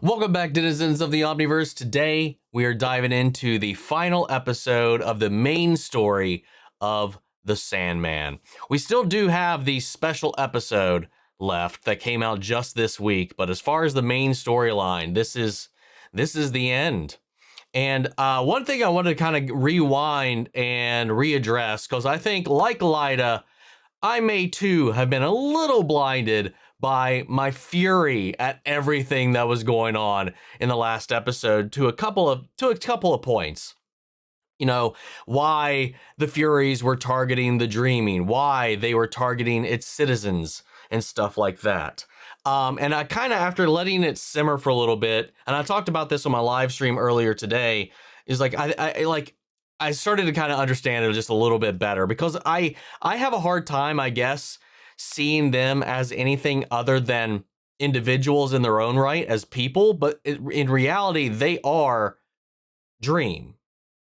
Welcome back, denizens of the Omniverse. Today, we are diving into the final episode of the main story of the Sandman. We still do have the special episode left that came out just this week, but as far as the main storyline, this is the end. And one thing I wanted to kind of rewind and readdress, because I think, like Lyda, I may too have been a little blinded by my fury at everything that was going on in the last episode to a couple of points. You know, why the Furies were targeting the Dreaming, why they were targeting its citizens and stuff like that. And I kind of, after letting it simmer for a little bit, and I talked about this on my live stream earlier today, is like I started to kind of understand it just a little bit better, because I have a hard time, I guess, seeing them as anything other than individuals in their own right, as people, but in reality, they are Dream.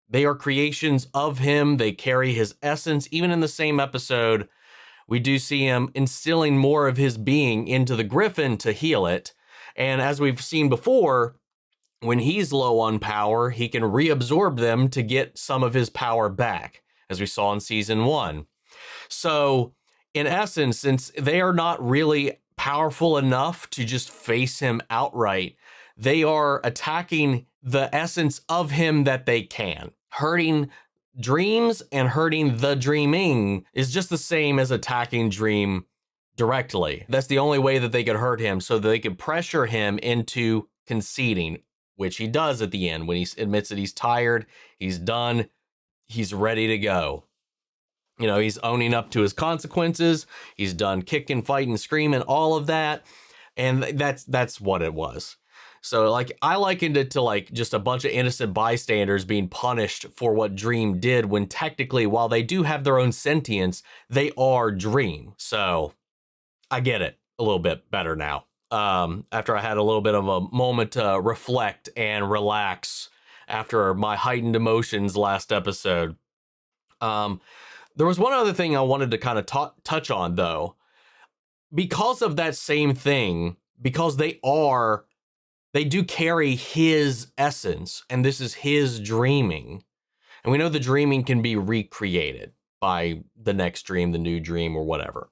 They are creations of him. They carry his essence. Even in the same episode, we do see him instilling more of his being into the Griffin to heal it. And as we've seen before, when he's low on power, he can reabsorb them to get some of his power back, as we saw in season 1. So, in essence, since they are not really powerful enough to just face him outright, they are attacking the essence of him that they can. Hurting Dreams and hurting the Dreaming is just the same as attacking Dream directly. That's the only way that they could hurt him, so that they could pressure him into conceding, which he does at the end when he admits that he's tired, he's done, he's ready to go. You know, he's owning up to his consequences. He's done kicking, fighting, screaming, all of that. And that's what it was. So, like, I likened it to, like, just a bunch of innocent bystanders being punished for what Dream did, when technically, while they do have their own sentience, they are Dream. So, I get it a little bit better now. After I had a little bit of a moment to reflect and relax after my heightened emotions last episode. There was one other thing I wanted to kind of touch on, though. Because of that same thing, because they do carry his essence, and this is his Dreaming. And we know the Dreaming can be recreated by the next dream, the new dream, or whatever.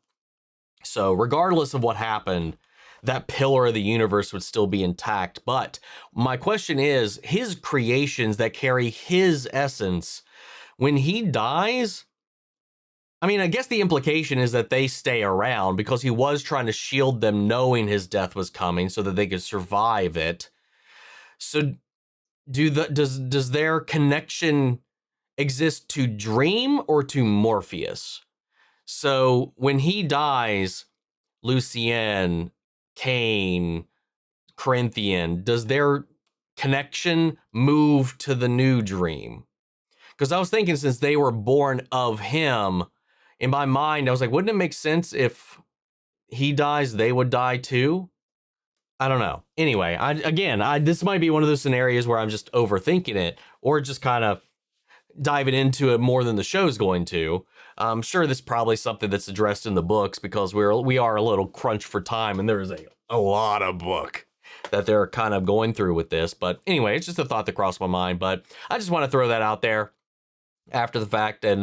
So regardless of what happened, that pillar of the universe would still be intact. But my question is, his creations that carry his essence, when he dies, I mean, I guess the implication is that they stay around, because he was trying to shield them, knowing his death was coming so that they could survive it. So does their connection exist to Dream or to Morpheus? So when he dies, Lucien, Cain, Corinthian, does their connection move to the new Dream? Because I was thinking, since they were born of him, in my mind, I was like, wouldn't it make sense if he dies, they would die too? I don't know. Anyway, this might be one of those scenarios where I'm just overthinking it, or just kind of diving into it more than the show's going to. I'm sure this is probably something that's addressed in the books, because we are a little crunched for time, and there's a lot of book that they're kind of going through with this. But anyway, it's just a thought that crossed my mind. But I just want to throw that out there after the fact. And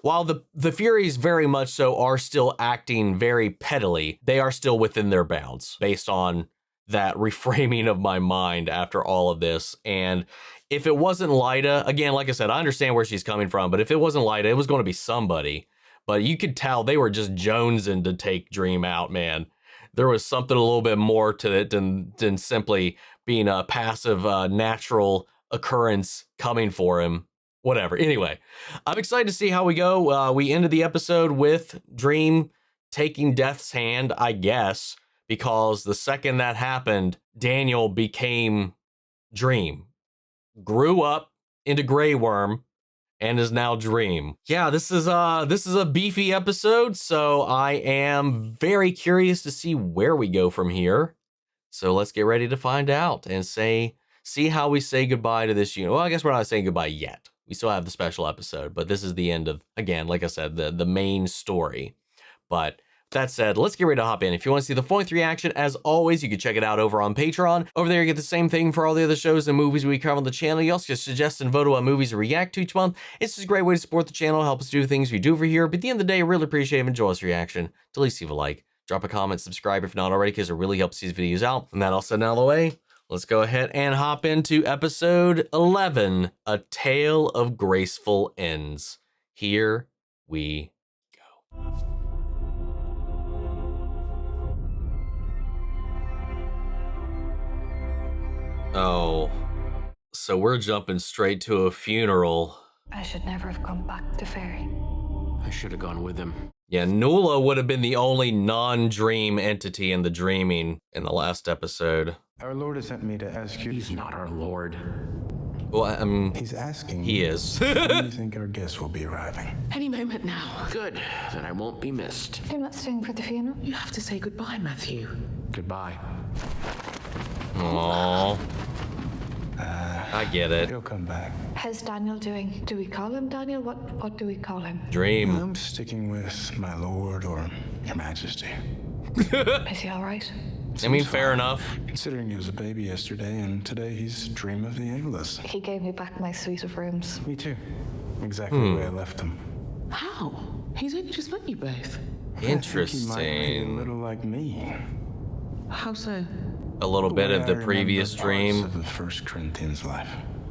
while the Furies very much so are still acting very pettily, they are still within their bounds based on that reframing of my mind after all of this. And if it wasn't Lyda, again, like I said, I understand where she's coming from, but if it wasn't Lyda, it was going to be somebody. But you could tell they were just jonesing to take Dream out, man. There was something a little bit more to it than simply being a passive natural occurrence coming for him. Whatever. Anyway, I'm excited to see how we go. We ended the episode with Dream taking Death's hand, I guess, because the second that happened, Daniel became Dream, grew up into Grey Worm, and is now Dream. Yeah, this is a beefy episode, so I am very curious to see where we go from here. So let's get ready to find out and see how we say goodbye to this unit. Well, I guess we're not saying goodbye yet. We still have the special episode, but this is the end of, again, like I said, the main story. But That said, let's get ready to hop in. If you want to see the full-length reaction, as always, you can check it out over on Patreon. Over there, you get the same thing for all the other shows and movies we cover on the channel. You also get suggest and vote on movies to react to each month. It's just a great way to support the channel, help us do the things we do over here. But at the end of the day, I really appreciate it. Enjoy this reaction. To at least leave a like, drop a comment, subscribe if not already, because it really helps these videos out. And that all said and out of the way, let's go ahead and hop into episode 11, A Tale of Graceful Ends. Here we go. Oh, so we're jumping straight to a funeral. I should never have come back to Fairy. I should have gone with him. Yeah, Nuala would have been the only non-dream entity in the dreaming in the last episode. Our Lord has sent me to ask you. He's not our Lord. Well, He's asking. He is. When do you think our guests will be arriving? Any moment now. Good. Then I won't be missed. You're not staying for the funeral? You have to say goodbye, Matthew. Goodbye. Aww. I get it. He'll come back. How's Daniel doing? Do we call him Daniel? What do we call him? Dream. I'm sticking with my Lord or Your Majesty. Is he all right? I mean, fair enough. Considering he was a baby yesterday, and today he's Dream of the Endless. He gave me back my suite of rooms. Me too. Exactly the way I left him. How? He's only just met you both. He might be a Interesting. little like me. How so? A little bit way of I the remember previous parts dream. of the First Corinthians life.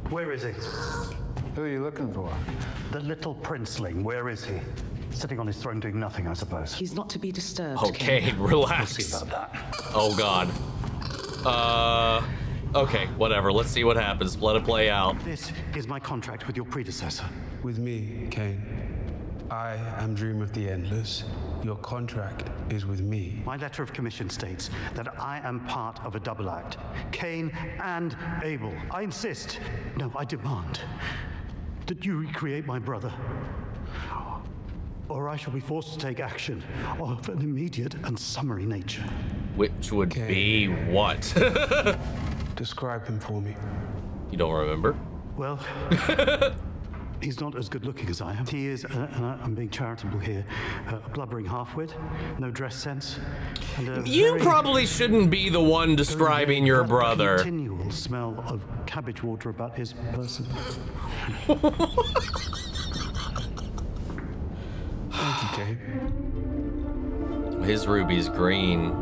Where is he? Who are you looking for? The little princeling, where is he? Sitting on his throne doing nothing, I suppose. He's not to be disturbed. Okay, Ken. We'll see relax. about that. Oh God. Okay, whatever. Let's see what happens. Let it play out. This is my contract with your predecessor. With me, Cain. I am Dream of the Endless. Your contract is with me. My letter of commission states that I am part of a double act. Cain and Abel. I insist, no, I demand, that you recreate my brother. Or I shall be forced to take action of an immediate and summary nature. Which would be what? Describe him for me. You don't remember? Well, he's not as good looking as I am. He is, and I'm being charitable here, a blubbering half-wit, no dress sense, and a You very, probably shouldn't be the one describing your brother. continual smell of cabbage water about his person. Thank you, Cain. His ruby's green.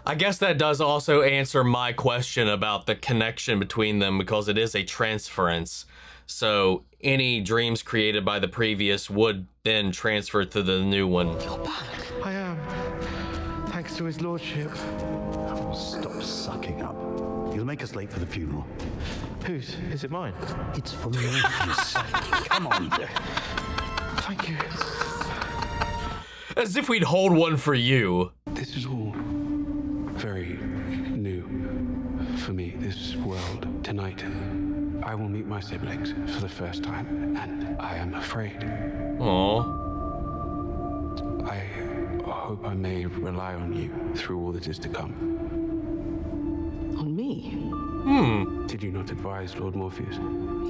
I guess that does also answer my question about the connection between them, because it is a transference. So any dreams created by the previous would then transfer to the new one. You're back. I am. Thanks to his lordship. Oh, stop sucking up. He'll make us late for the funeral. Whose? Is it mine? It's for Murphy's sake. Come on, Vic. Thank you. As if we'd hold one for you. This is all very new for me, this world. Tonight, I will meet my siblings for the first time, and I am afraid. Aww. I hope I may rely on you through all that is to come. On me? Did you not advise Lord Morpheus?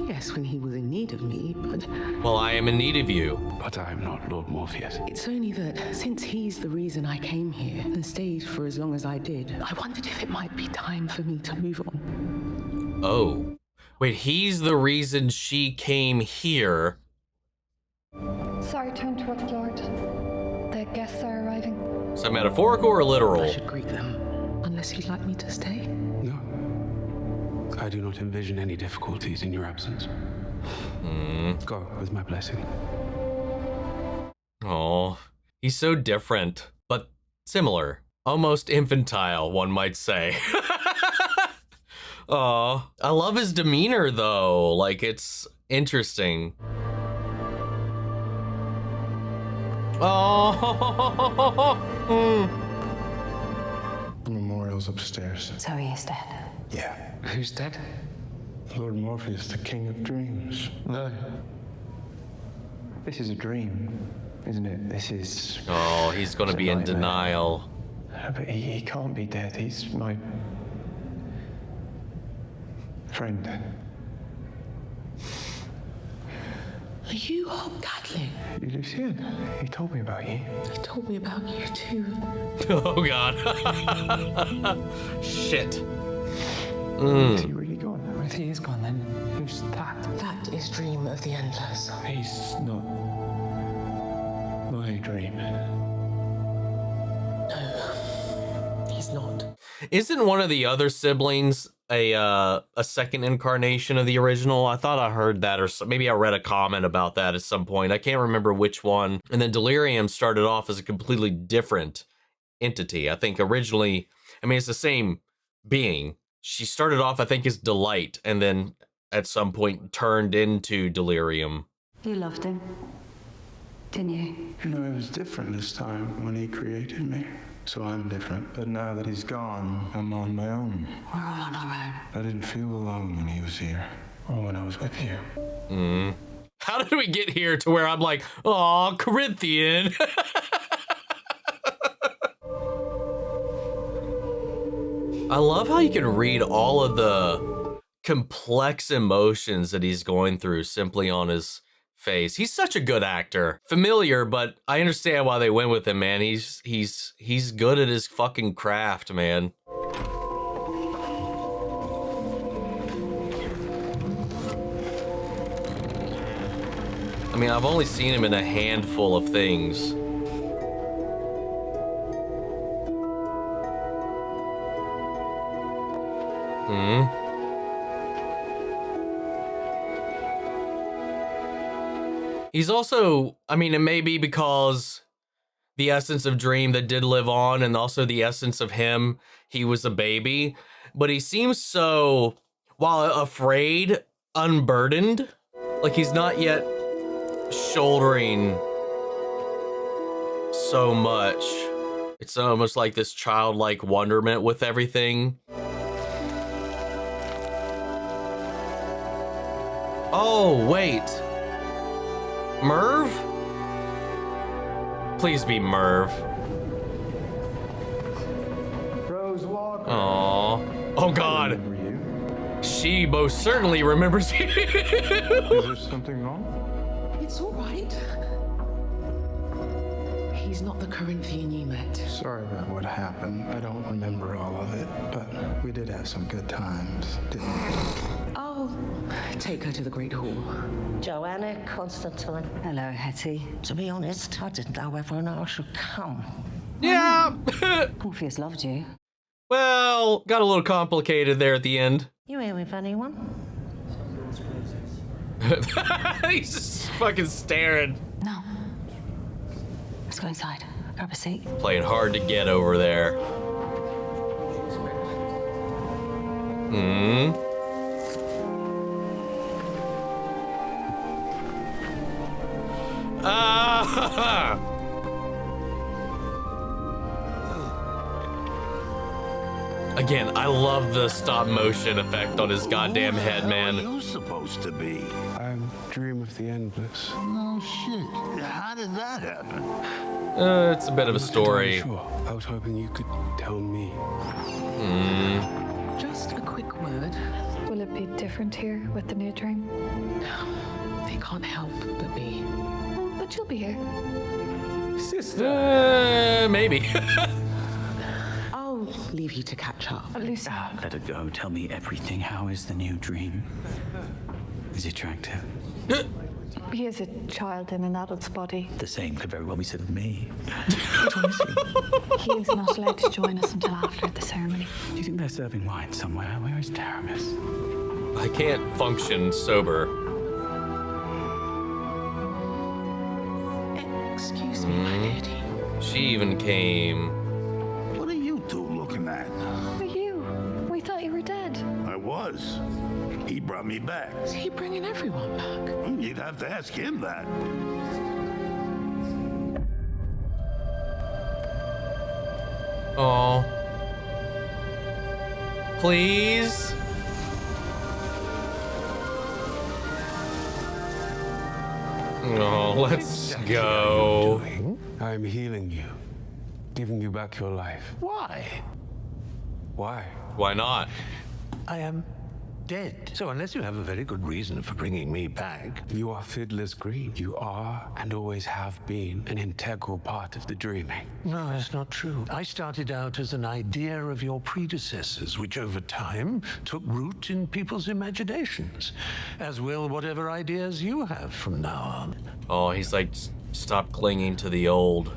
Yes, when he was in need of me, but Well, I am in need of you. But I am not Lord Morpheus. it's only that since he's the reason I came here and stayed for as long as I did, I wondered if it might be time for me to move on. Oh. Wait, he's the reason she came here. Sorry to interrupt, Lord. The guests are arriving. Is that metaphorical or I literal? should greet them, unless you'd like me to stay. No. I do not envision any difficulties in your absence. Go with my blessing. Oh, he's so different, but similar. Almost infantile, one might say. Oh, I love his demeanor though. Like, it's interesting. Oh, The memorial's upstairs. So he is dead. Yeah. Who's dead? Lord Morpheus, the king of dreams. No. This is a dream, isn't it? This is... oh, he's gonna be in denial. But he can't be dead. He's my... friend. Are you Gatling? Lucien, he told me about you. He told me about you too. Oh God. Shit. Is he really gone? If he is gone, then who's that? That is Dream of the Endless. He's not my dream. He's not. Isn't one of the other siblings a second incarnation of the original? I thought I heard that, or maybe I read a comment about that at some point. I can't remember which one. And then Delirium started off as a completely different entity. I think originally, I mean, it's the same being. She started off, I think, as Delight, and then at some point turned into Delirium. You loved him, didn't you? You know, it was different this time when he created me. So I'm different. But now that he's gone, I'm on my own. We're all on our own. I didn't feel alone when he was here. Or when I was with you. How did we get here to where I'm like, oh, Corinthian? I love how you can read all of the complex emotions that he's going through simply on his face. He's such a good actor. Familiar, but I understand why they went with him, man. He's good at his fucking craft, man. I mean, I've only seen him in a handful of things. He's also, I mean, it may be because the essence of Dream that did live on, and also the essence of him, he was a baby, but he seems so, while afraid, unburdened. Like he's not yet shouldering so much. It's almost like this childlike wonderment with everything. Oh, wait. Merv? Please be Merv. Rose Walker. Aww. Oh God. She most certainly remembers you. Is there something wrong? It's all right. He's not the Corinthian you met. Sorry about what happened. I don't remember all of it, but we did have some good times, didn't we? I'll take her to the Great Hall. Joanna Constantine. Hello, Hetty. To be honest, I didn't know whether or not I should come. Yeah. Morpheus loved you. Well, got a little complicated there at the end. You here with anyone? He's just fucking staring. No. Let's go inside. Grab a seat. Playing hard to get over there. Ah! Again, I love the stop motion effect on his goddamn head, man. Who are you supposed to be? I'm Dream of the Endless. No shit. How did that happen? It's a bit of a story. Sure. I was hoping you could tell me. Just a quick word. Will it be different here with the new dream? It can't help but be. But you'll be here. Maybe. I'll leave you to catch up. Lucy. Let it go. Tell me everything. How is the new dream? Is he attractive? He is a child in an adult's body. The same could very well be said of me. He is not allowed to join us until after the ceremony. Do you think they're serving wine somewhere? Where is Taramis? I can't function sober. Excuse me, my lady. She even came. What are you two looking at? Who are you? We thought you were dead. I was. He brought me back. Is he bringing everyone back? You'd have to ask him that. Oh. Please? Oh, let's go. I am healing you, giving you back your life. Why? Why? Why not? I am dead. So unless you have a very good reason for bringing me back... You are Fiddler's Green. You are, and always have been, an integral part of the dreaming. No, that's not true. I started out as an idea of your predecessors, which over time took root in people's imaginations, as will whatever ideas you have from now on. Oh, he's like, stop clinging to the old.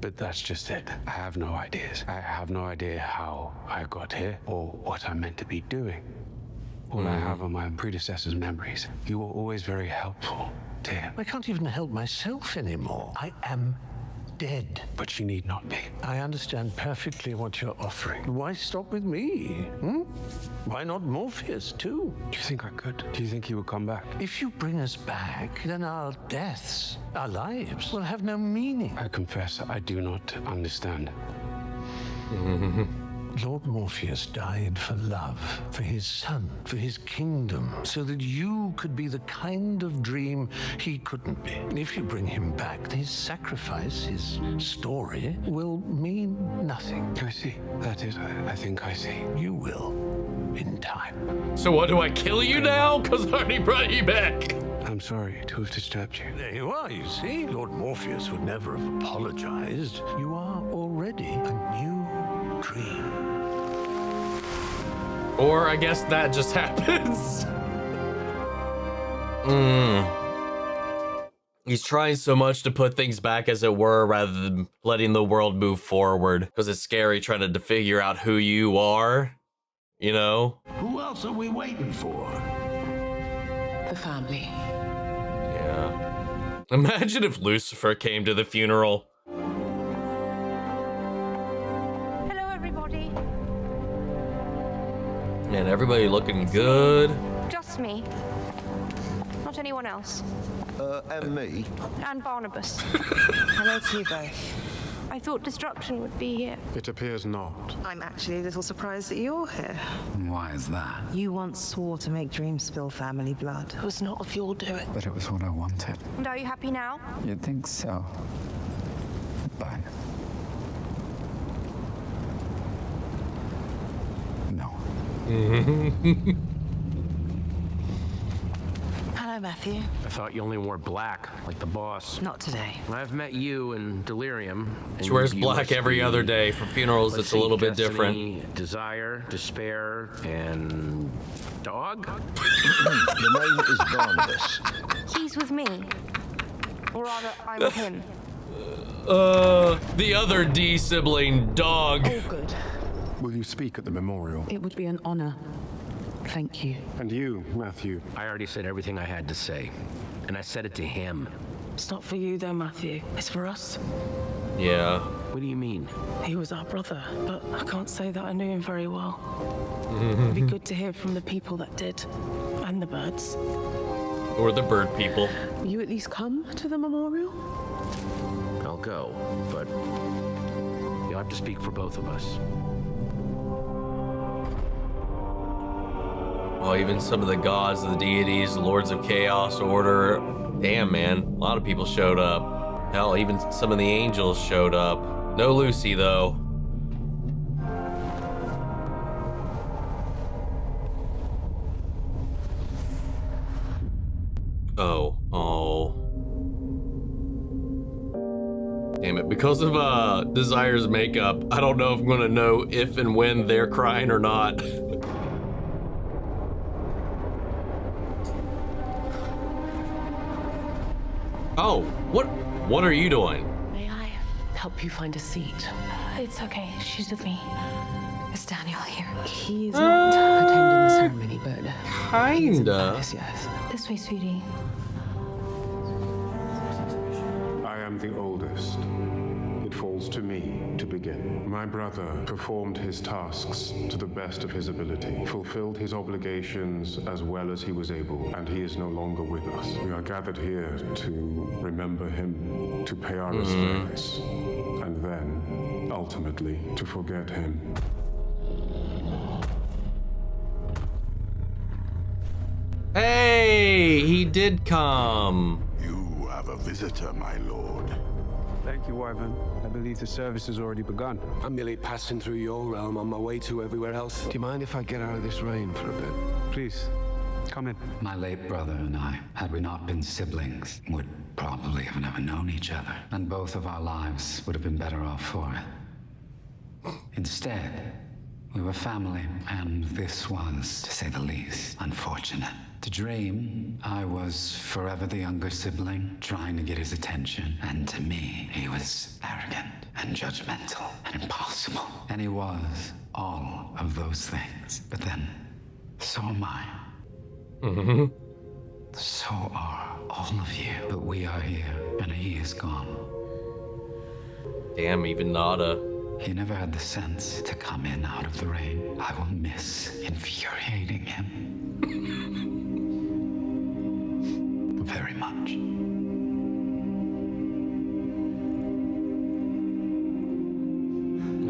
But that's just it. I have no ideas. I have no idea how I got here or what I'm meant to be doing. All I have are my predecessors' memories. You were always very helpful, dear. I can't even help myself anymore. I am dead. But you need not be. I understand perfectly what you're offering. Why stop with me? Why not Morpheus, too? Do you think I could? Do you think he would come back? If you bring us back, then our deaths, our lives, will have no meaning. I confess I do not understand. Lord Morpheus died for love, for his son, for his kingdom, so that you could be the kind of dream he couldn't be. If you bring him back, his sacrifice, his story, will mean nothing. I see. That is, I think I see. You will, in time. So what, do I kill you now? Because I already brought you back. I'm sorry to have disturbed you. There you are, you see. Lord Morpheus would never have apologized. You are already a new dream. Or I guess that just happens. He's trying so much to put things back as it were rather than letting the world move forward. Because it's scary trying to figure out who you are, you know? Who else are we waiting for? The family. Yeah. Imagine if Lucifer came to the funeral. Man, everybody looking good. Just me. Not anyone else. And me. And Barnabas. Hello to you both. I thought destruction would be here. It appears not. I'm actually a little surprised that you're here. Why is that? You once swore to make dreams spill family blood. It was not of your doing. But it was what I wanted. And are you happy now? You'd think so. But... no. Hello, Matthew. I thought you only wore black, like the boss. Not today. I've met you in Delirium. She wears black every other day. For funerals, it's a little bit different. Desire, despair, and dog? The name is Barnabas. He's with me. Or rather, I'm with him. The other D sibling, dog. Oh, good. Will you speak at the memorial? It would be an honor. Thank you. And you, Matthew? I already said everything I had to say. And I said it to him. It's not for you, though, Matthew. It's for us. Yeah. What do you mean? He was our brother, but I can't say that I knew him very well. It'd be good to hear from the people that did. And the birds. Or the bird people. Will you at least come to the memorial? I'll go, but you'll have to speak for both of us. Well, even some of the gods, the deities, the lords of chaos, order. Damn, man. A lot of people showed up. Hell, even some of the angels showed up. No Lucy, though. Oh. Damn it. Because of Desire's makeup, I don't know if I'm gonna know if and when they're crying or not. Oh, what are you doing? May I help you find a seat? It's okay. She's with me. Is Daniel here? He is not attending the ceremony, but kinda. Yes. This way, sweetie. I am the oldest. It falls to me to begin. My brother performed his tasks to the best of his ability, fulfilled his obligations as well as he was able, and he is no longer with us. We are gathered here to remember him, to pay our respects, and then, ultimately, to forget him. Hey, he did come. You have a visitor, my lord. Thank Thank you, Wyvern. I believe the service has already begun. I'm merely passing through your realm on my way to everywhere else. Do you mind if I get out of this rain for a bit? Please, come in. My late brother and I, had we not been siblings, would probably have never known each other, and both of our lives would have been better off for it. Instead, we were family, and this was, to say the least, unfortunate. To Dream, I was forever the younger sibling, trying to get his attention, and to me, he was arrogant and judgmental and impossible. And he was all of those things. But then, so am I. Mm-hmm. So are all of you. But we are here, and he is gone. Damn, even Nada. He never had the sense to come in out of the rain. I will miss infuriating him. Very much.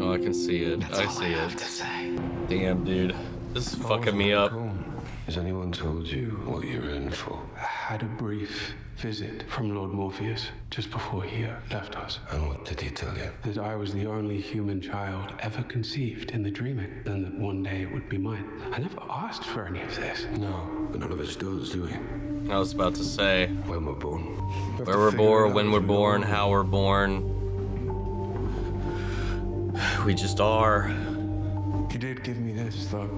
Oh, I can see it. That's I all see I it. have to say. Damn, dude. This is fucking me up. Has anyone told you what you're in for? I had a brief visit from Lord Morpheus just before he left us. And what did he tell you? That I was the only human child ever conceived in the dreaming, and that one day it would be mine. I never asked for any of this. No, but none of us does, do we? I was about to say. When we're born. Where we're born, when we're born, how we're born. We just are. He did give me this, though.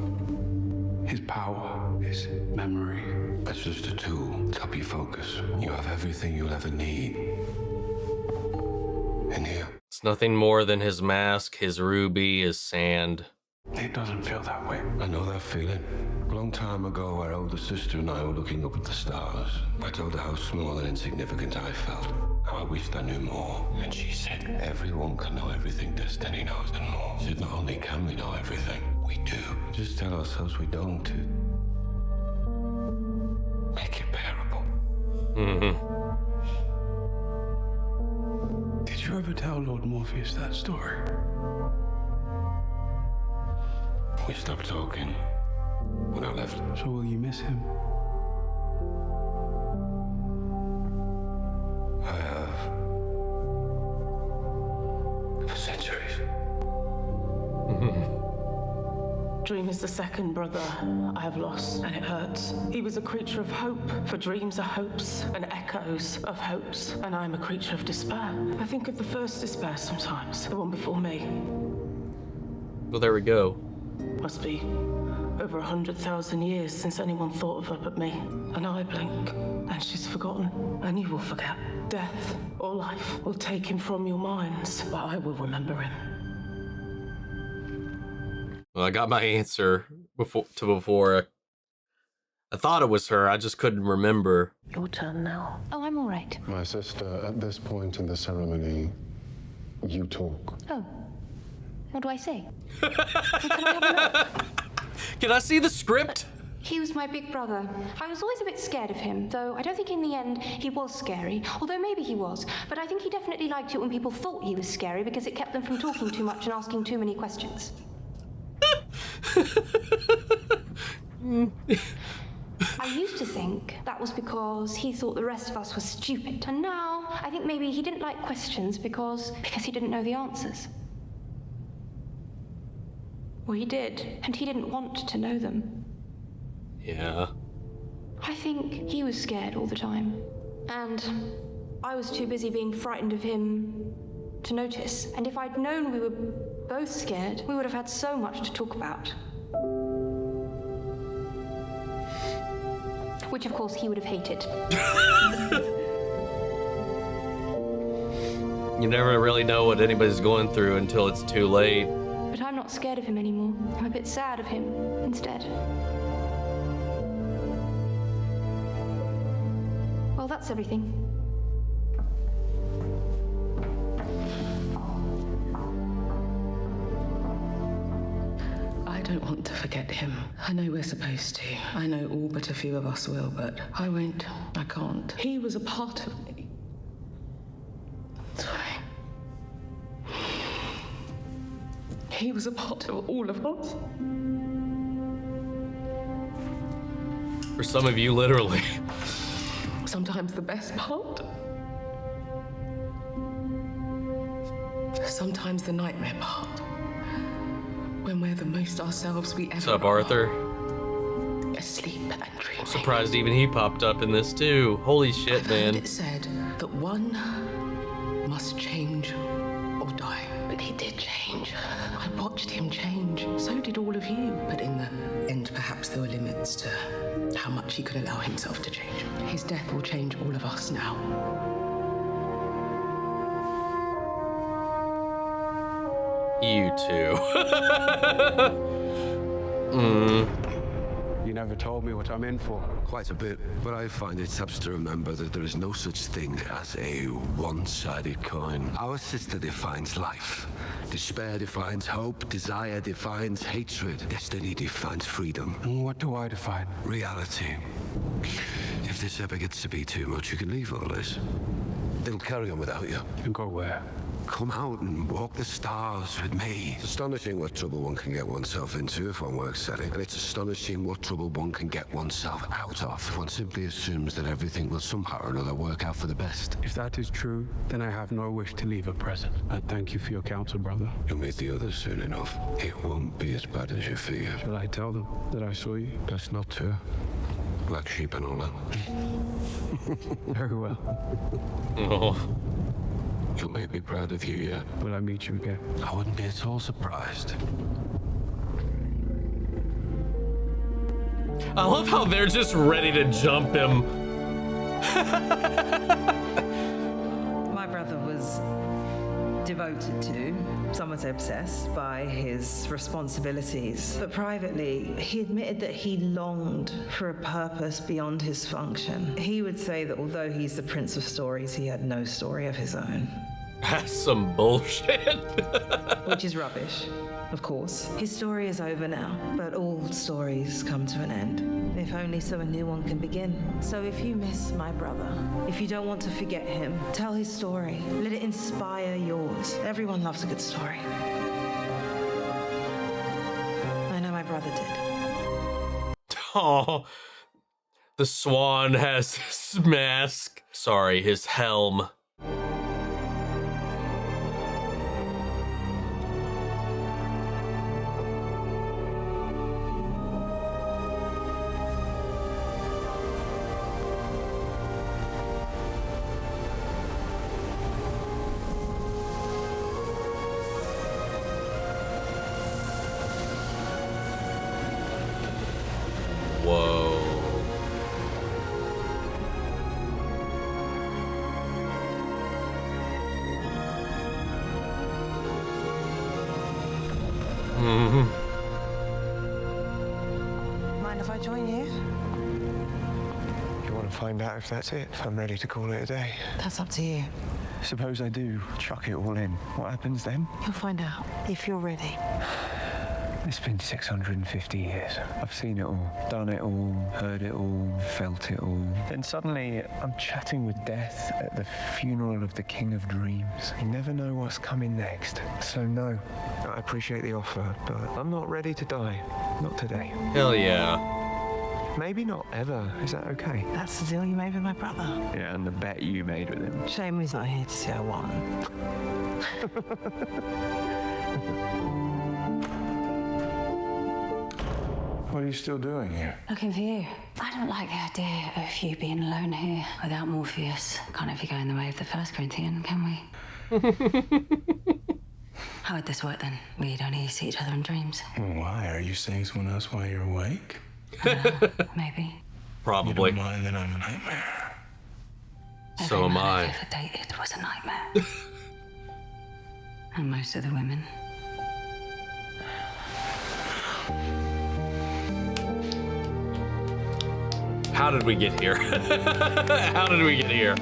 His power, his memory. That's just a tool to help you focus. You have everything you'll ever need in here. It's nothing more than his mask, his ruby, his sand. It doesn't feel that way. I know that feeling. A long time ago, our older sister and I were looking up at the stars. I told her how small and insignificant I felt. How I wished I knew more. And she said, everyone can know everything Destiny knows and more. She said, not only can we know everything, we do. Just tell ourselves we don't to make it bearable. Mm-hmm. Did you ever tell Lord Morpheus that story? We stopped talking when I left. So will you miss him? I have. For centuries. Dream is the second brother I have lost, and it hurts. He was a creature of hope, for dreams are hopes and echoes of hopes, and I am a creature of despair. I think of the first despair sometimes, the one before me. Well, there we go. Must be over 100,000 years since anyone thought of her but me. And I blink, and she's forgotten, and you will forget. Death or life will take him from your minds, but I will remember him. Well, I got my answer before. I thought it was her. I just couldn't remember. Your turn now. Oh, I'm all right. My sister, at this point in the ceremony, you talk. Oh. What do I say? Can I see the script? He was my big brother. I was always a bit scared of him, though I don't think in the end he was scary. Although maybe he was. But I think he definitely liked it when people thought he was scary because it kept them from talking too much and asking too many questions. I used to think that was because he thought the rest of us were stupid. And now I think maybe he didn't like questions because he didn't know the answers. Well, he did, and he didn't want to know them. Yeah. I think he was scared all the time. And I was too busy being frightened of him to notice. And if I'd known we were both scared, we would have had so much to talk about. Which, of course, he would have hated. You never really know what anybody's going through until it's too late. But I'm not scared of him anymore. I'm a bit sad of him instead. Well, that's everything. I don't want to forget him. I know we're supposed to. I know all but a few of us will, but I won't. I can't. He was a part of me. Sorry. He was a part of all of us. For some of you, literally. Sometimes the best part. Sometimes the nightmare part, when we're the most ourselves we ever What's up, Arthur? are, asleep and dreaming. Surprised even he popped up in this too. Holy shit, man. It said that one must change or die. But he did change. I watched him change. So did all of you. But in the end, perhaps there were limits to how much he could allow himself to change. His death will change all of us now. You too. You never told me what I'm in for. Quite a bit, but I find it helps to remember that there is no such thing as a one-sided coin. Our sister defines life. Despair defines hope. Desire defines hatred. Destiny defines freedom. And what do I define? Reality. If this ever gets to be too much, you can leave all this. They'll carry on without you. And go where? Come out and walk the stars with me. It's astonishing what trouble one can get oneself into if one works at it. And it's astonishing what trouble one can get oneself out of if one simply assumes that everything will somehow or another work out for the best. If that is true, then I have no wish to leave at present. I thank you for your counsel, brother. You'll meet the others soon enough. It won't be as bad as you fear. Shall I tell them that I saw you? Best not to. Black sheep and all that. Very well. Oh. You'll make me proud of you yet. Will I meet you again? I wouldn't be at all surprised. I love how they're just ready to jump him. My brother was devoted to, some would say obsessed, by his responsibilities. But privately, he admitted that he longed for a purpose beyond his function. He would say that although he's the prince of stories, he had no story of his own. That's some bullshit. Which is rubbish, of course. His story is over now, but all stories come to an end. If only so a new one can begin. So if you miss my brother, if you don't want to forget him, tell his story. Let it inspire yours. Everyone loves a good story. I know my brother did. Oh, the swan has his mask. Sorry, his helm. Mind if I join you? You want to find out if that's it? If I'm ready to call it a day? That's up to you. Suppose I do chuck it all in. What happens then? You'll find out if you're ready. It's been 650 years. I've seen it all, done it all, heard it all, felt it all. Then suddenly, I'm chatting with death at the funeral of the King of Dreams. You never know what's coming next. So no, I appreciate the offer, but I'm not ready to die. Not today. Hell yeah. Maybe not ever. Is that okay? That's the deal you made with my brother. Yeah, and the bet you made with him. Shame he's not here to see I won. What are you still doing here? Looking for you. I don't like the idea of you being alone here without Morpheus. Can't have you go in the way of the first Corinthian, can we? How would this work then? We'd only see each other in dreams. Why? Are you seeing someone else while you're awake? Maybe. Probably. You don't mind that I'm a nightmare? So am I. Every man I've ever dated was a nightmare. And most of the women. How did we get here? How did we get here?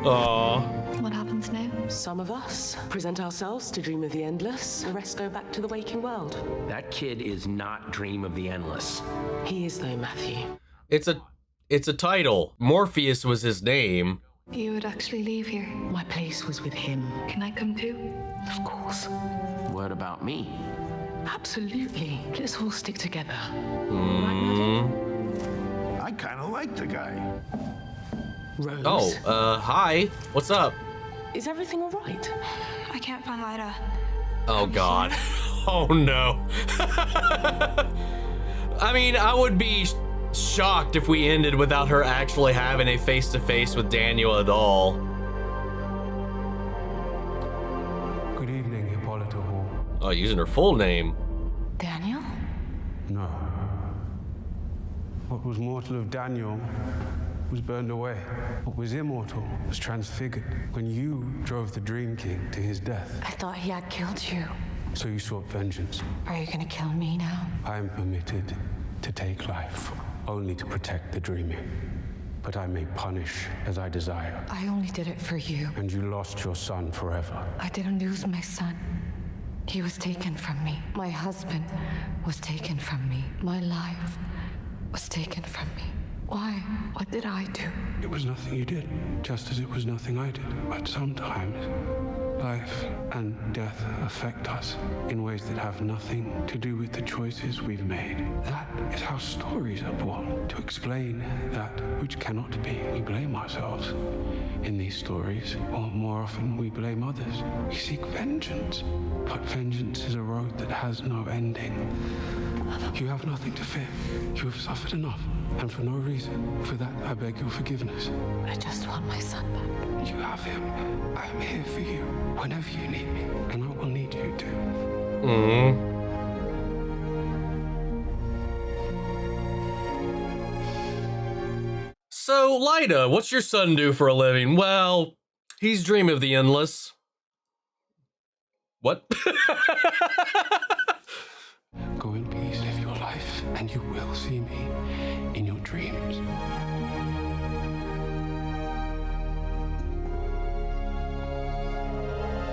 Aww. What happens now? Some of us present ourselves to dream of the endless. The rest go back to the waking world. That kid is not Dream of the Endless. He is though, Matthew. It's a title. Morpheus was his name. You would actually leave here. My place was with him. Can I come too? Of course. What about me? Absolutely. Let's all stick together. I kind of like the guy. Rose. Oh, hi. What's up? Is everything all right? I can't find Lyda. Oh God. Oh no. I mean, I would be shocked if we ended without her actually having a face-to-face with Daniel at all. Good evening, Hippolyta Hall. Oh, using her full name. Daniel? No. What was mortal of Daniel was burned away. What was immortal was transfigured when you drove the Dream King to his death. I thought he had killed you. So you sought vengeance. Are you gonna kill me now? I am permitted to take life, only to protect the dreaming. But I may punish as I desire. I only did it for you. And you lost your son forever. I didn't lose my son. He was taken from me. My husband was taken from me. My life was taken from me. Why? What did I do? It was nothing you did, just as it was nothing I did. But sometimes, life and death affect us in ways that have nothing to do with the choices we've made. That is how stories are born, to explain that which cannot be. We blame ourselves in these stories, or more often we blame others. We seek vengeance, but vengeance is a road that has no ending. You have nothing to fear. You have suffered enough, and for no reason. For that, I beg your forgiveness. I just want my son back. You have him. I am here for you whenever you need me, and I will need you too. So, Lyda, what's your son do for a living? Well, he's dream of the endless. What? Go in peace, live your life, and you will see me in your dreams.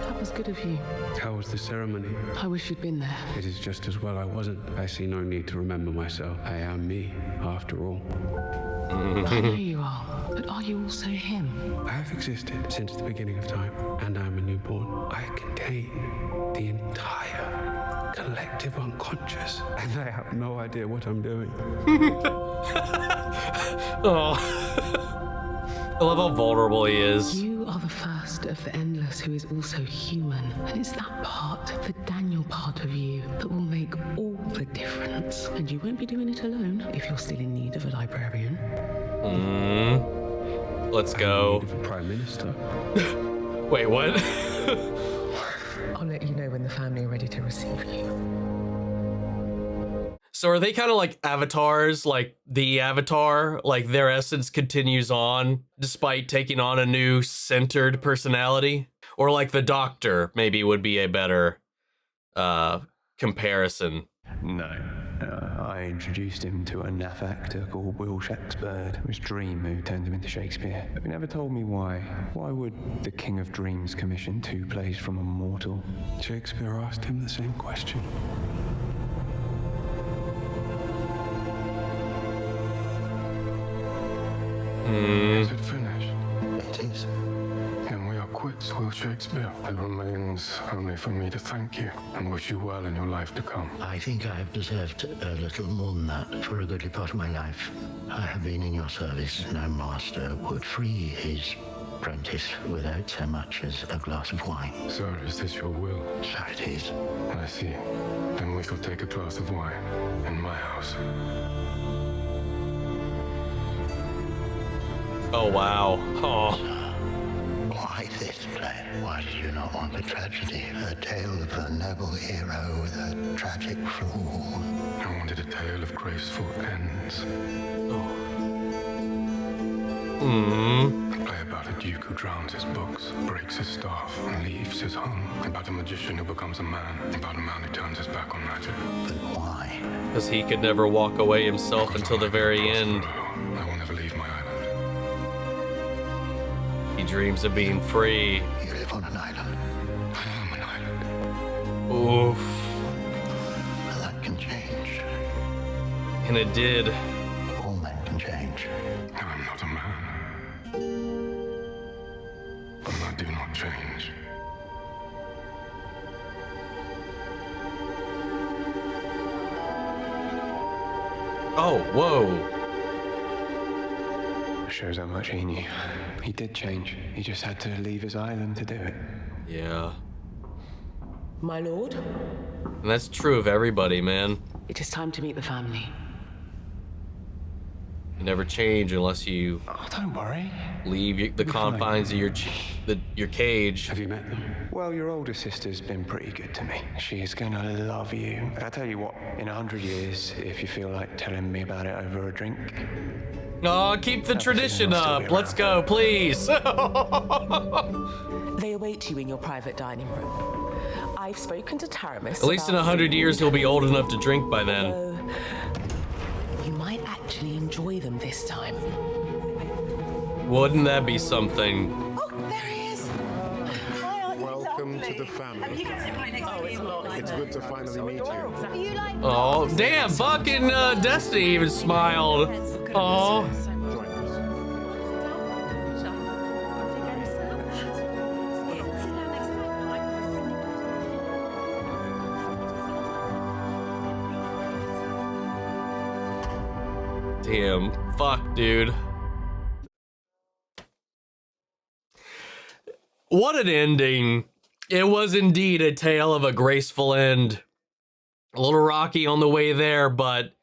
That was good of you. How was the ceremony? I wish you'd been there. It is just as well I wasn't. I see no need to remember myself. I am me, after all. I know you are, but are you also him? I have existed since the beginning of time, and I am a newborn. I contain the entire collective unconscious, and I have no idea what I'm doing. Oh. I love how vulnerable he is. You are the first of the endless who is also human, and it's that part, the Daniel part of you, that will make all the difference. And you won't be doing it alone if you're still in need of a librarian. Let's go. I'm in need of a prime minister. Wait, what? I'll let you know when the family are ready to receive you. So are they kind of like avatars, like the Avatar, like their essence continues on despite taking on a new centered personality? Or like the Doctor maybe would be a better comparison. No. I introduced him to a naff actor called Will Shakespeare. It was Dream who turned him into Shakespeare. But he never told me why. Why would the King of Dreams commission 2 plays from a mortal? Shakespeare asked him the same question. Is it finished? It is. Then we are quits, Will Shakespeare. It remains only for me to thank you and wish you well in your life to come. I think I have deserved a little more than that for a goodly part of my life. I have been in your service. No master would free his apprentice without so much as a glass of wine. Sir, is this your will? So it is. I see. Then we shall take a glass of wine in my house. Oh, wow. Oh. Why this play? Why did you not want a tragedy? A tale of a noble hero with a tragic flaw. I wanted a tale of graceful ends. A play about a duke who drowns his books, breaks his staff, and leaves his home. About a magician who becomes a man. About a man who turns his back on magic. But why? Because he could never walk away himself until the very end. I will never leave my island. He dreams of being free. You live on an island. I am an island. Oof. Well, that can change. And it did. All men can change. I'm not a man. But I do not change. Oh, whoa. Shows how much he knew. He did change. He just had to leave his island to do it. Yeah. My lord, And that's true of everybody, man. it is time to meet the family. You never change unless you Oh, don't worry. leave the confines of your cage. Have you met them? Well, your older sister's been pretty good to me. She is gonna love you. I tell you what, in 100 years, if you feel like telling me about it over a drink. No, keep the tradition up. Let's go, please. They await you in your private dining room. I've spoken to Taramis. At least in 100 years, he'll be old enough to drink by then. You might actually enjoy them this time. Wouldn't that be something? Oh, there he is. Welcome to the family. It's good to finally meet you. Oh, damn, fucking Destiny even smiled. Oh. Damn, fuck, dude. What an ending. It was indeed a tale of a graceful end. A little rocky on the way there, but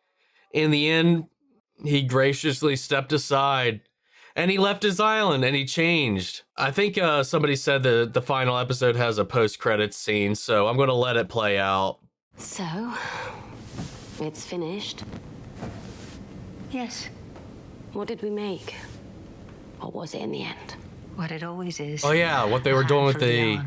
in the end, he graciously stepped aside and he left his island and he changed. I think somebody said that the final episode has a post-credits scene, so I'm going to let it play out. So, it's finished. Yes. What did we make? What was it in the end? What it always is. Oh yeah, what they were doing with the...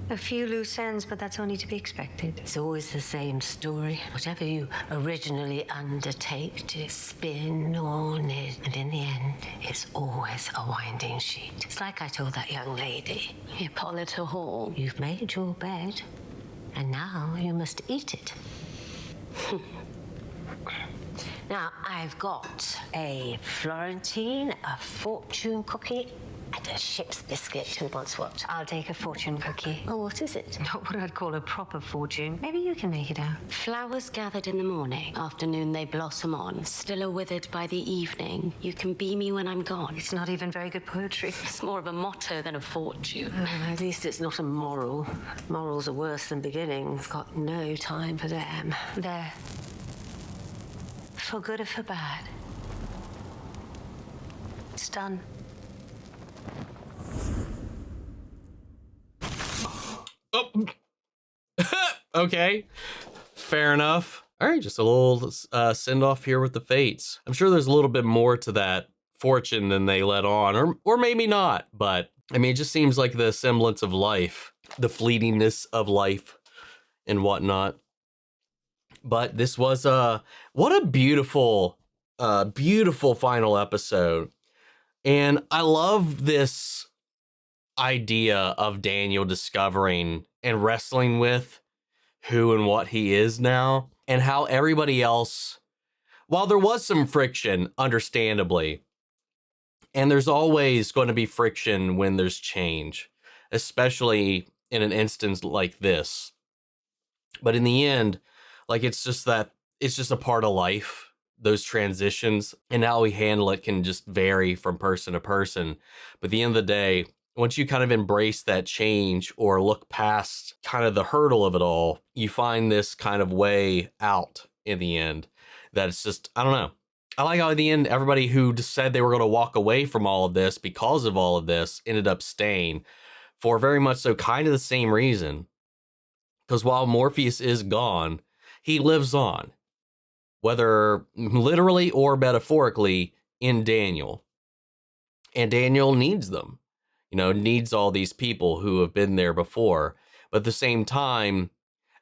A few loose ends, but that's only to be expected. It's always the same story. Whatever you originally undertake to spin or knit, and in the end, it's always a winding sheet. It's like I told that young lady, Hippolyta Hall, you've made your bed, and now you must eat it. Now, I've got a Florentine, a fortune cookie, and a ship's biscuit. Who wants what? I'll take a fortune cookie. Oh, what is it? Not what I'd call a proper fortune. Maybe you can make it out. Flowers gathered in the morning, afternoon they blossom on, still are withered by the evening. You can be me when I'm gone. It's not even very good poetry. It's more of a motto than a fortune. At least it's not a moral. Morals are worse than beginnings. Got no time for them. There. For good or for bad. It's done. Oh. Okay, fair enough. All right, just a little send off here with the fates. I'm sure there's a little bit more to that fortune than they let on, or maybe not. But I mean, it just seems like the semblance of life, the fleetingness of life, and whatnot. But this was what a beautiful, beautiful final episode, and I love this idea of Daniel discovering and wrestling with who and what he is now, and how everybody else, while there was some friction, understandably, and there's always going to be friction when there's change, especially in an instance like this. But in the end, like, it's just a part of life, those transitions, and how we handle it can just vary from person to person. But at the end of the day, once you kind of embrace that change or look past kind of the hurdle of it all, you find this kind of way out in the end. That it's just, I don't know. I like how at the end, everybody who just said they were going to walk away from all of this because of all of this ended up staying for very much so kind of the same reason. Because while Morpheus is gone, he lives on, whether literally or metaphorically, in Daniel. And Daniel needs them. You know, needs all these people who have been there before. But at the same time,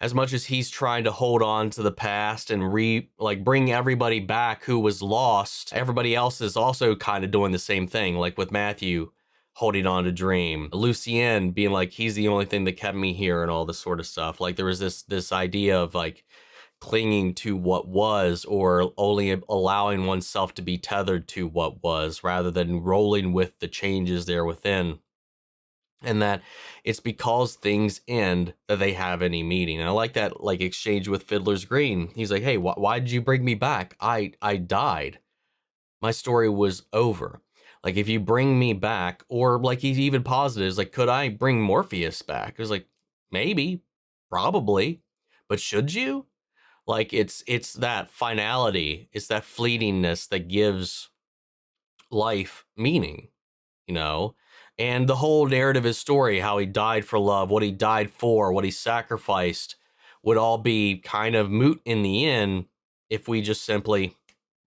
as much as he's trying to hold on to the past and bring everybody back who was lost, everybody else is also kind of doing the same thing, like with Matthew holding on to Dream, Lucien being like, he's the only thing that kept me here, and all this sort of stuff. Like, there was this idea of like clinging to what was, or only allowing oneself to be tethered to what was, rather than rolling with the changes there within. And that it's because things end that they have any meaning. And I like that, like, exchange with Fiddler's Green. He's like, hey, why did you bring me back? I died. My story was over. Like, if you bring me back, or like he's even positive, is like, could I bring Morpheus back? It was like, maybe, probably, but should you? Like, it's that finality, it's that fleetingness that gives life meaning, you know? And the whole narrative of his story, how he died for love, what he died for, what he sacrificed, would all be kind of moot in the end if we just simply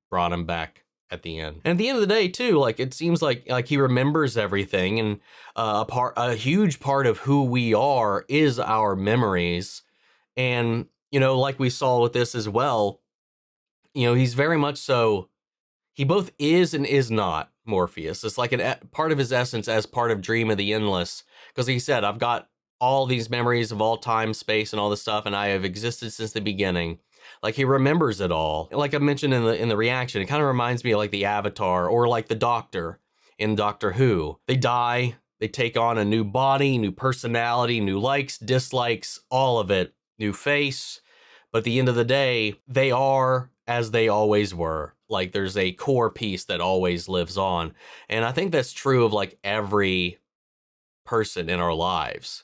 brought him back at the end. And at the end of the day, too, like, it seems like he remembers everything, and a huge part of who we are is our memories. And, you know, like we saw with this as well, you know, he's very much so, he both is and is not Morpheus. It's like part of his essence as part of Dream of the Endless, because he said, I've got all these memories of all time, space, and all this stuff, and I have existed since the beginning. Like, he remembers it all. Like I mentioned in the reaction, it kind of reminds me of like the Avatar, or like the Doctor in Doctor Who. They die, they take on a new body, new personality, new likes, dislikes, all of it, new face. But at the end of the day, they are as they always were. Like, there's a core piece that always lives on. And I think that's true of like every person in our lives.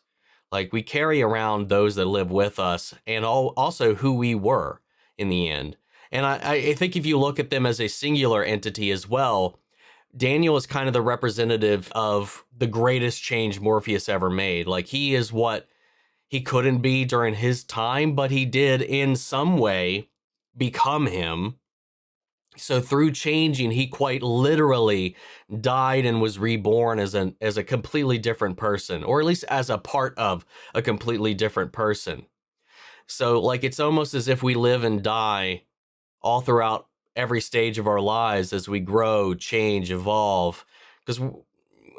Like, we carry around those that live with us, and also who we were in the end. And I think if you look at them as a singular entity as well, Daniel is kind of the representative of the greatest change Morpheus ever made. Like, he is what he couldn't be during his time, but he did in some way become him. So through changing, he quite literally died and was reborn as a completely different person, or at least as a part of a completely different person. So like, it's almost as if we live and die all throughout every stage of our lives as we grow, change, evolve. Because,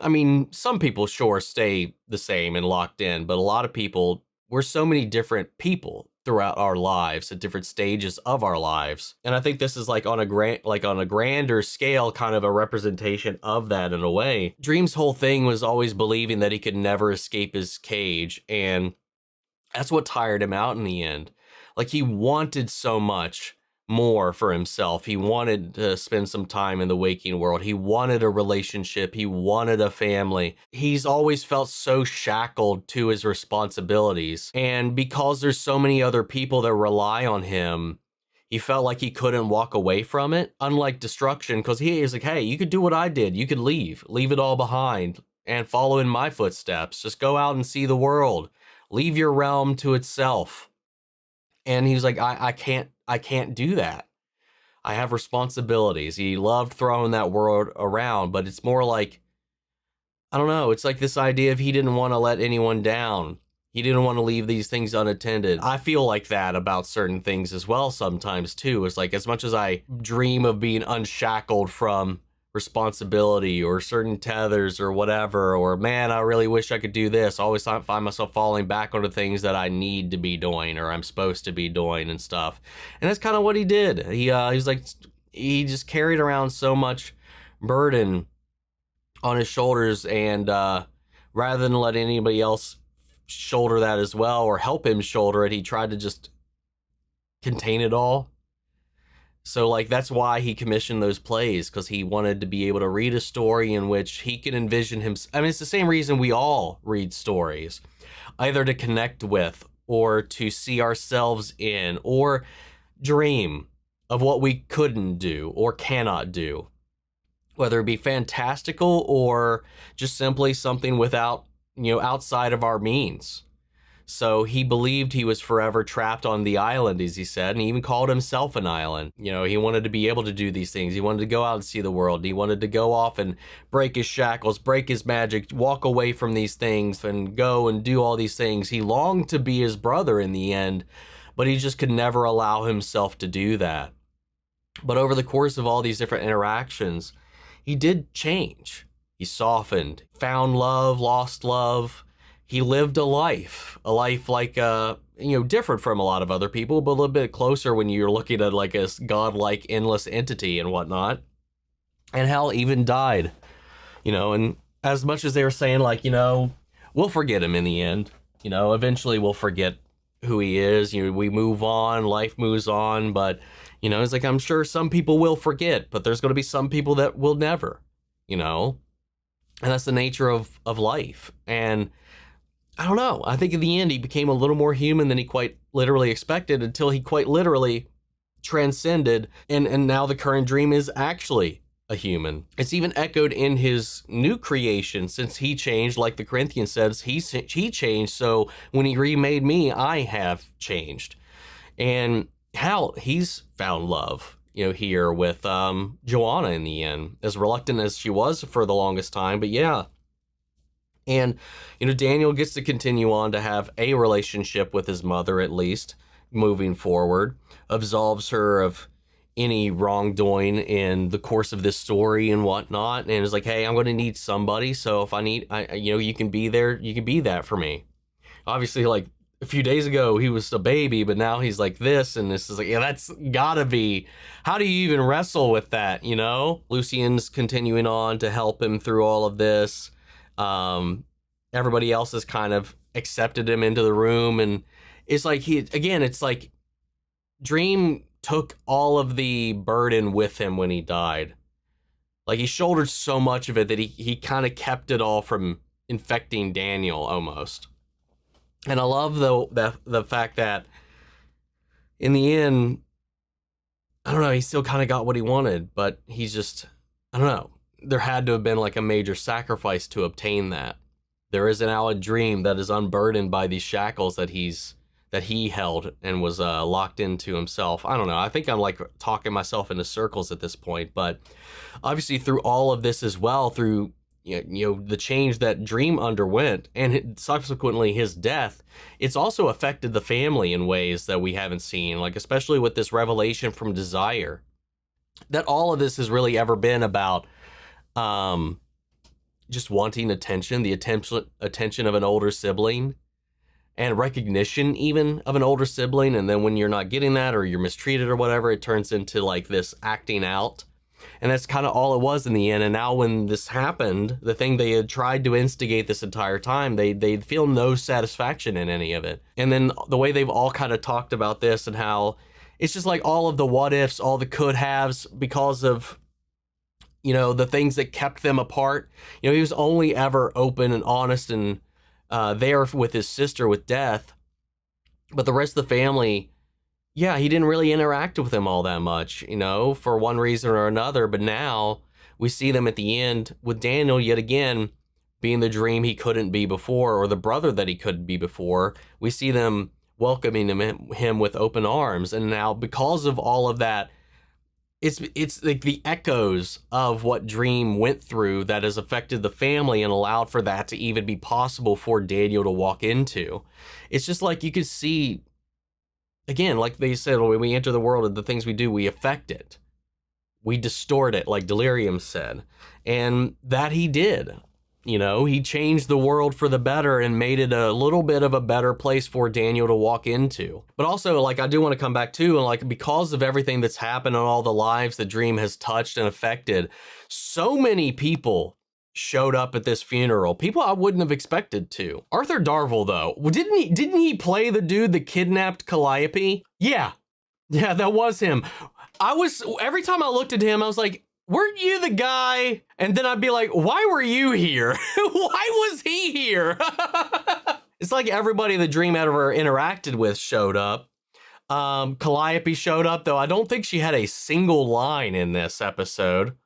I mean, some people sure stay the same and locked in, but a lot of people, we're so many different people throughout our lives at different stages of our lives. And I think this is like on a grander scale, kind of a representation of that in a way. Dream's whole thing was always believing that he could never escape his cage, and that's what tired him out in the end. Like, he wanted so much more for himself. He wanted to spend some time in the waking world. He wanted a relationship. He wanted a family. He's always felt so shackled to his responsibilities. And because there's so many other people that rely on him, he felt like he couldn't walk away from it. Unlike Destruction, because he is like, hey, you could do what I did. You could leave it all behind and follow in my footsteps. Just go out and see the world. Leave your realm to itself. And he was like, I can't do that. I have responsibilities. He loved throwing that word around, but it's more like, I don't know. It's like this idea of he didn't want to let anyone down. He didn't want to leave these things unattended. I feel like that about certain things as well sometimes too. It's like, as much as I dream of being unshackled from responsibility or certain tethers or whatever, or man, I really wish I could do this, I always find myself falling back onto things that I need to be doing or I'm supposed to be doing and stuff. And that's kind of what he did. He was like, he just carried around so much burden on his shoulders, and rather than let anybody else shoulder that as well or help him shoulder it, he tried to just contain it all. So like, that's why he commissioned those plays, because he wanted to be able to read a story in which he can envision himself. I mean, it's the same reason we all read stories, either to connect with or to see ourselves in, or dream of what we couldn't do or cannot do, whether it be fantastical or just simply something without, outside of our means. So he believed he was forever trapped on the island, as he said, and he even called himself an island. He wanted to be able to do these things. He wanted to go out and see the world. He wanted to go off and break his shackles, break his magic, walk away from these things and go and do all these things. He longed to be his brother in the end, but he just could never allow himself to do that. But over the course of all these different interactions, he did change. He softened, found love, lost love. He lived a life like, different from a lot of other people, but a little bit closer when you're looking at like a godlike, endless entity and whatnot. And hell, even died, and as much as they were saying like, we'll forget him in the end, eventually we'll forget who he is. We move on, life moves on, but, it's like, I'm sure some people will forget, but there's going to be some people that will never. you know? And that's the nature of life. And I don't know. I think in the end, he became a little more human than he quite literally expected, until he quite literally transcended. And now the current dream is actually a human. It's even echoed in his new creation, since he changed, like the Corinthians says, he changed. So when he remade me, I have changed. And hell, he's found love, you know, here with Joanna in the end, as reluctant as she was for the longest time. But yeah. And, you know, Daniel gets to continue on to have a relationship with his mother, at least, moving forward, absolves her of any wrongdoing in the course of this story and whatnot, and is like, hey, I'm going to need somebody, so if I need, you know, you can be there, you can be that for me. Obviously, like, a few days ago, he was a baby, but now he's like this, and this is like, yeah, that's gotta be, how do you even wrestle with that, you know? Lucien's continuing on to help him through all of this. Everybody else has kind of accepted him into the room, and it's like it's like Dream took all of the burden with him when he died. Like, he shouldered so much of it that he kind of kept it all from infecting Daniel almost. And I love the fact that in the end, I don't know, he still kind of got what he wanted, but he's just, I don't know, there had to have been like a major sacrifice to obtain that. There is now a Dream that is unburdened by these shackles that he held and was locked into himself. I don't know. I think I'm like talking myself into circles at this point, but obviously through all of this as well, through you know the change that Dream underwent and subsequently his death, it's also affected the family in ways that we haven't seen, like especially with this revelation from Desire, that all of this has really ever been about just wanting attention, the attention of an older sibling, and recognition even of an older sibling. And then when you're not getting that, or you're mistreated or whatever, it turns into like this acting out. And that's kind of all it was in the end. And now when this happened, the thing they had tried to instigate this entire time, they feel no satisfaction in any of it. And then the way they've all kind of talked about this, and how it's just like all of the what ifs, all the could haves, because of, you know, the things that kept them apart. You know, he was only ever open and honest and there with his sister with Death, but the rest of the family, yeah, he didn't really interact with them all that much, you know, for one reason or another. But now we see them at the end with Daniel yet again being the Dream he couldn't be before, or the brother that he couldn't be before. We see them welcoming him with open arms. And now, because of all of that, it's like the echoes of what Dream went through that has affected the family and allowed for that to even be possible for Daniel to walk into. It's just like you could see, again, like they said, when we enter the world and the things we do, we affect it. We distort it, like Delirium said. And that he did. You know, he changed the world for the better and made it a little bit of a better place for Daniel to walk into. But also, like, I do want to come back to, and like, because of everything that's happened and all the lives that Dream has touched and affected, so many people showed up at this funeral. People I wouldn't have expected to. Arthur Darvill, though, didn't he play the dude that kidnapped Calliope? Yeah, that was him. Every time I looked at him, I was like, weren't you the guy? And then I'd be like, why were you here? Why was he here? It's like everybody the Dream ever interacted with showed up. Calliope showed up, though I don't think she had a single line in this episode.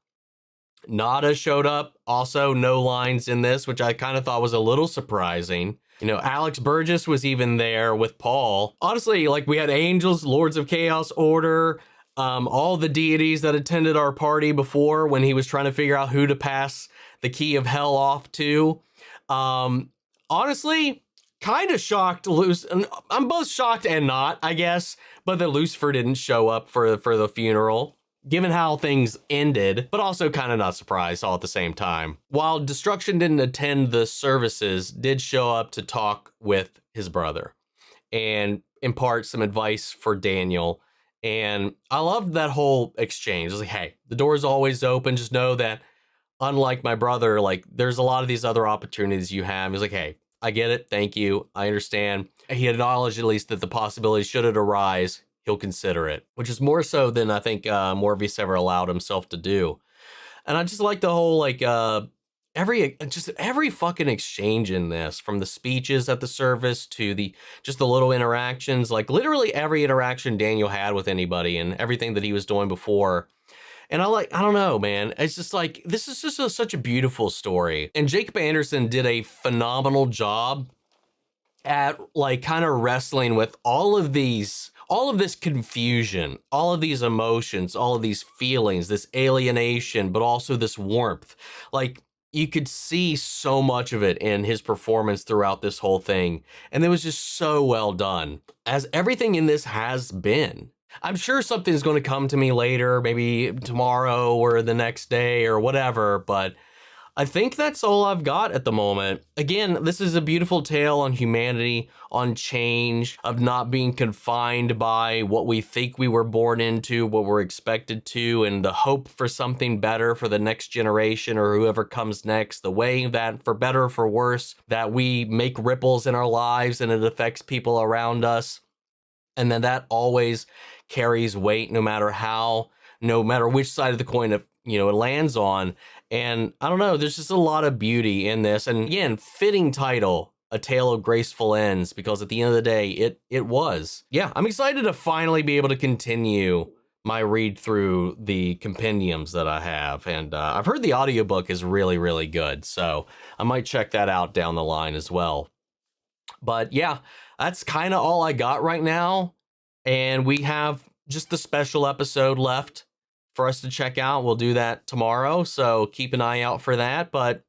Nada showed up, also no lines in this, which I kind of thought was a little surprising. You know, Alex Burgess was even there with Paul. Honestly, like, we had angels, Lords of Chaos Order, all the deities that attended our party before when he was trying to figure out who to pass the key of hell off to. Honestly, kind of shocked. I'm both shocked and not, I guess, but that Lucifer didn't show up for the funeral, given how things ended, but also kind of not surprised all at the same time. While Destruction didn't attend the services, did show up to talk with his brother and impart some advice for Daniel. And I loved that whole exchange. I was like, hey, the door is always open. Just know that, unlike my brother, like, there's a lot of these other opportunities you have. He's like, hey, I get it. Thank you. I understand. He acknowledged at least that the possibility, should it arise, he'll consider it, which is more so than I think Morbius ever allowed himself to do. And I just like the whole, like, every fucking exchange in this, from the speeches at the service to just the little interactions, like literally every interaction Daniel had with anybody and everything that he was doing before. And I don't know, man. It's just like, this is just such a beautiful story. And Jacob Anderson did a phenomenal job at like kind of wrestling with all of this confusion, all of these emotions, all of these feelings, this alienation, but also this warmth. Like, you could see so much of it in his performance throughout this whole thing. And it was just so well done, as everything in this has been. I'm sure something's going to come to me later, maybe tomorrow or the next day or whatever, but I think that's all I've got at the moment. Again, this is a beautiful tale on humanity, on change, of not being confined by what we think we were born into, what we're expected to, and the hope for something better for the next generation or whoever comes next. The way that, for better or for worse, that we make ripples in our lives and it affects people around us. And then that always carries weight no matter which side of the coin it lands on. And I don't know, there's just a lot of beauty in this. And again, fitting title, A Tale of Graceful Ends, because at the end of the day, it was. Yeah, I'm excited to finally be able to continue my read through the compendiums that I have. And I've heard the audiobook is really, really good. So I might check that out down the line as well. But yeah, that's kind of all I got right now. And we have just the special episode left for us to check out. We'll do that tomorrow, so keep an eye out for that. But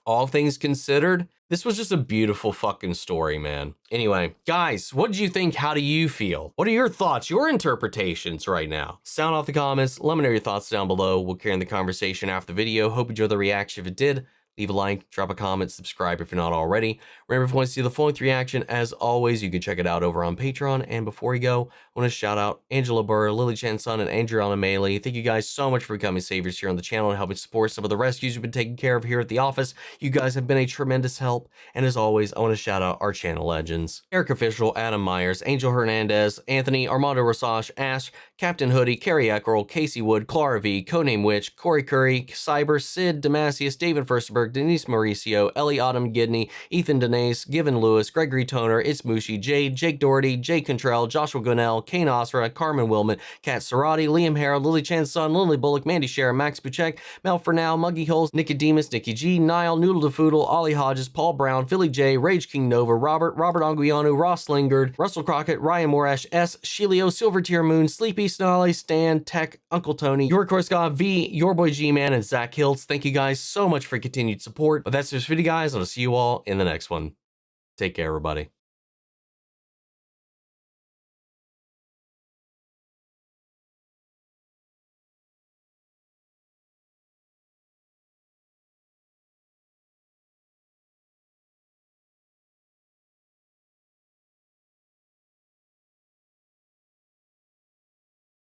all things considered, this was just a beautiful fucking story, man. Anyway, guys, what did you think? How do you feel? What are your thoughts, your interpretations right now? Sound off the comments. Let me know your thoughts down below. We'll carry on the conversation after the video. Hope you enjoyed the reaction. If it did, leave a like, drop a comment, subscribe if you're not already. Remember, if you want to see the full-length reaction, as always, you can check it out over on Patreon. And before we go, I want to shout out Angela Burr, Lily Chan Sun, and Adriana Maley. Thank you guys so much for becoming saviors here on the channel and helping support some of the rescues we've been taking care of here at the office. You guys have been a tremendous help. And as always, I want to shout out our channel legends: Eric Official, Adam Myers, Angel Hernandez, Anthony, Armando Rosage, Ash, Captain Hoodie, Carrie Eckerl, Casey Wood, Clara V, Codename Witch, Corey Curry, Cyber, Sid, Damasius, David Furstenberg, Denise Mauricio, Ellie Autumn Gidney, Ethan Denise, Given Lewis, Gregory Toner, It's Mushi, Jade, Jake Doherty, Jake Contrell, Joshua Gonell, Kane Osra, Carmen Willman, Kat Serrati, Liam Harrell, Lily Chan's son, Lily Bullock, Mandy Shara, Max Buchek, Mel Fernal, Muggy Holes, Nicodemus, Nikki G, Niall, Noodle DeFoodle, Ollie Hodges, Paul Brown, Philly J, Rage King Nova, Robert Anguiano, Ross Lingard, Russell Crockett, Ryan Morash, S, Shilio, Silver Tier Moon, Sleepy, Snolly, Stan, Tech, Uncle Tony, Your Scott V, Your Boy G-Man, and Zach Hiltz. Thank you guys so much for continued support. But that's this video, guys. I'll see you all in the next one. Take care, everybody.